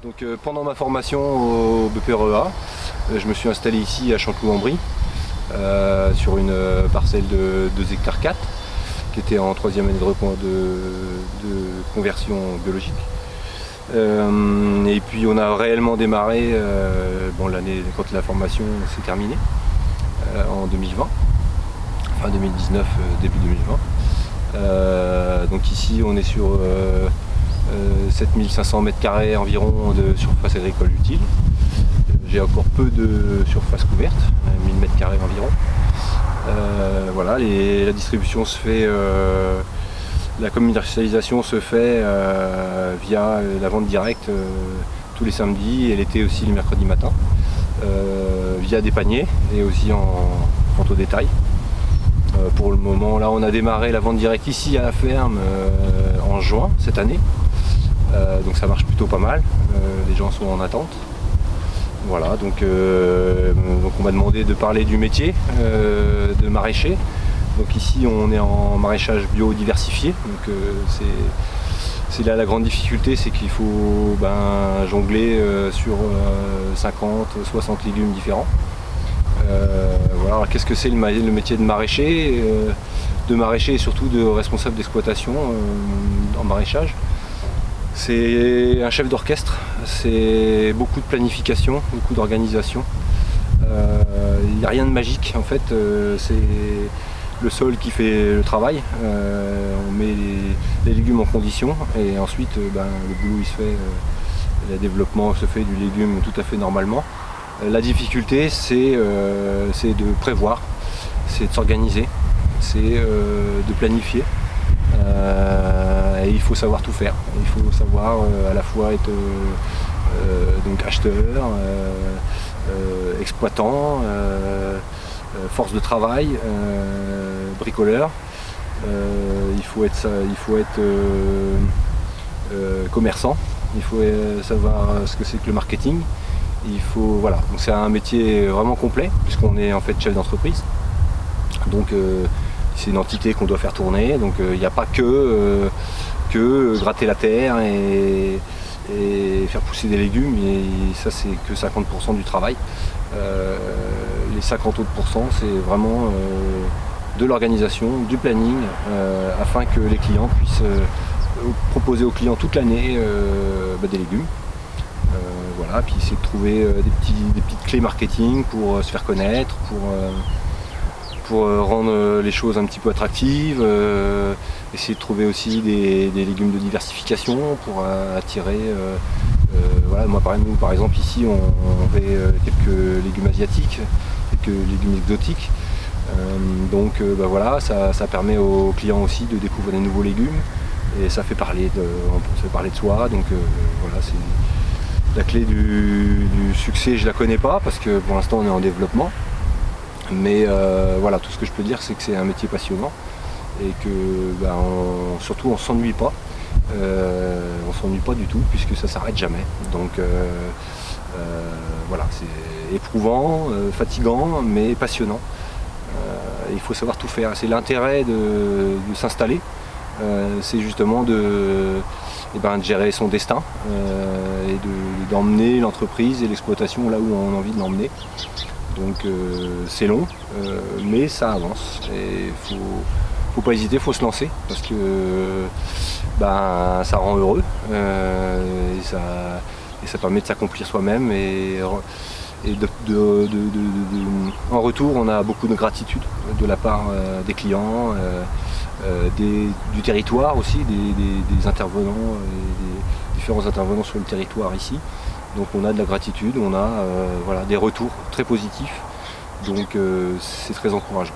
Donc, pendant ma formation au BPREA, je me suis installé ici à Chanteloup-en-Brie sur une parcelle de 2 hectares 4 qui était en 3e année de conversion biologique. Et puis on a réellement démarré l'année quand la formation s'est terminée en 2020, fin 2019, début 2020. Donc ici on est sur 7500 m² environ de surface agricole utile. J'ai encore peu de surface couverte, 1000 m² environ. Voilà, la distribution se fait, la commercialisation se fait via la vente directe tous les samedis et l'été aussi le mercredi matin, via des paniers et aussi en vente au détail. Pour le moment, là on a démarré la vente directe ici à la ferme en juin cette année. Donc ça marche plutôt pas mal, les gens sont en attente. Voilà, donc on m'a demandé de parler du métier de maraîcher. Donc ici on est en maraîchage biodiversifié. Donc c'est là la grande difficulté, c'est qu'il faut jongler sur 50, 60 légumes différents. Voilà, alors qu'est-ce que c'est le métier de maraîcher et surtout de responsable d'exploitation en maraîchage? C'est un chef d'orchestre, c'est beaucoup de planification, beaucoup d'organisation. Il n'y a rien de magique en fait, c'est le sol qui fait le travail. On met les légumes en condition et ensuite le boulot il se fait, le développement se fait du légume tout à fait normalement. La difficulté c'est de prévoir, c'est de s'organiser, c'est de planifier. Et il faut savoir tout faire. Il faut savoir à la fois être donc acheteur, exploitant, force de travail, bricoleur. Il faut être commerçant. Il faut savoir ce que c'est que le marketing. Voilà. Donc c'est un métier vraiment complet puisqu'on est en fait chef d'entreprise. Donc c'est une entité qu'on doit faire tourner, donc il n'y a pas que gratter la terre et faire pousser des légumes, et ça c'est que 50% du travail. Les 50 autres pourcents, c'est vraiment de l'organisation, du planning, afin que les clients puissent proposer aux clients toute l'année des légumes. Voilà, puis c'est de trouver des petites clés marketing pour se faire connaître, pour rendre les choses un petit peu attractives, essayer de trouver aussi des légumes de diversification pour attirer. Voilà, moi par exemple ici on fait quelques légumes asiatiques, quelques légumes exotiques. Donc voilà, ça permet aux clients aussi de découvrir des nouveaux légumes et ça fait parler de soi. Donc voilà, c'est la clé du succès, je la connais pas parce que pour l'instant on est en développement. Mais voilà, tout ce que je peux dire, c'est que c'est un métier passionnant et que surtout on s'ennuie pas. On s'ennuie pas du tout puisque ça s'arrête jamais. Donc voilà, c'est éprouvant, fatigant, mais passionnant. Il faut savoir tout faire. C'est l'intérêt de s'installer. C'est justement de gérer son destin et d'emmener l'entreprise et l'exploitation là où on a envie de l'emmener. Donc c'est long, mais ça avance et faut pas hésiter, faut se lancer parce que ça rend heureux et ça permet de s'accomplir soi-même et en retour on a beaucoup de gratitude de la part des clients, du territoire aussi, des intervenants et des différents intervenants sur le territoire ici. Donc on a de la gratitude, on a des retours très positifs, donc c'est très encourageant.